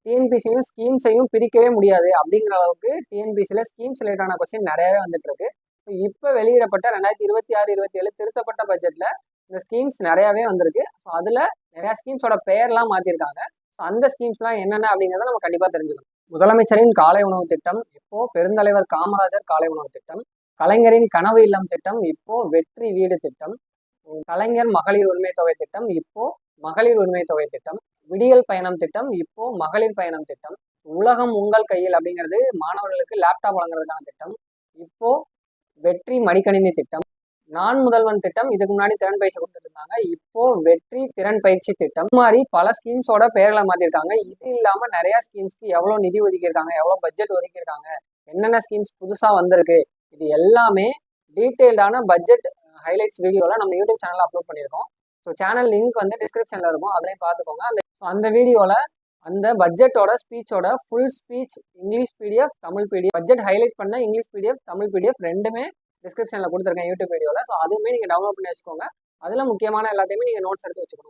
டிஎன்பிசியும் ஸ்கீம்ஸையும் பிரிக்கவே முடியாது அப்படிங்கிற அளவுக்கு டிஎன்பிசியில் ஸ்கீம்ஸ் ரிலேட்டான கொஸ்டின் நிறையவே வந்துட்டு இருக்கு. இப்போ வெளியிடப்பட்ட 2026-27 திருத்தப்பட்ட பட்ஜெட்டில் இந்த ஸ்கீம்ஸ் நிறையாவே வந்திருக்கு. ஸோ அதில் நிறையா ஸ்கீம்ஸோட பெயர்லாம் மாற்றிருக்காங்க. ஸோ அந்த ஸ்கீம்ஸ்லாம் என்னென்ன அப்படிங்கிறத நம்ம கண்டிப்பாக தெரிஞ்சுக்கணும். முதலமைச்சரின் காலை உணவு திட்டம் இப்போ பெருந்தலைவர் காமராஜர் காலை உணவு திட்டம், கலைஞரின் கனவு இல்லம் திட்டம் இப்போ வெற்றி வீடு திட்டம், கலைஞர் மகளிர் உரிமை தொகை திட்டம் இப்போ மகளிர் உரிமை தொகை திட்டம், விடியல் பயணம் திட்டம் இப்போ மகளிர் பயணம் திட்டம், உலகம் உங்கள் கையில் அப்படிங்கிறது மாணவர்களுக்கு லேப்டாப் வழங்குறதுக்கான திட்டம் இப்போ வெற்றி மடிக்கணினி திட்டம், நான் முதல்வன் திட்டம் இதுக்கு முன்னாடி திறன் பயிற்சி கொடுத்துட்டு இருந்தாங்க, இப்போ வெற்றி திறன் பயிற்சி திட்டம். இந்த மாதிரி பல ஸ்கீம்ஸோட பெயர்களை மாற்றிருக்காங்க. இது இல்லாம நிறைய ஸ்கீம்ஸ்க்கு எவ்வளவு நிதி ஒதுக்கியிருக்காங்க, எவ்வளவு பட்ஜெட் ஒதுக்கியிருக்காங்க, என்னென்ன ஸ்கீம்ஸ் புதுசா வந்திருக்கு, இது எல்லாமே டீட்டெயில்டான பட்ஜெட் ஹைலைட்ஸ் வீடியோல நம்ம யூடியூப் சேனல்ல அப்லோட் பண்ணியிருக்கோம். ஸோ சேனல் லிங்க் வந்து டிஸ்கிரிப்ஷன்ல இருக்கும், அதையும் பார்த்துக்கோங்க. அந்த வீடியோல அந்த பட்ஜெட்டோட ஸ்பீச்சோட full speech English PDF Tamil PDF, budget highlight பண்ண இங்கிலீஷ் பிடிஎஃப் தமிழ் பிடிஎஃப் ரெண்டுமே டிஸ்கிரிப்ஷனில் கொடுத்துருக்கேன் யூடியூப் வீடியோவில். ஸோ அதுவுமே நீங்கள் டவுன்லோட் பண்ணி வச்சுக்கோங்க. அதில் முக்கியமான எல்லாத்தையுமே நீங்கள் நோட்ஸ் எடுத்து வச்சுக்கணும்.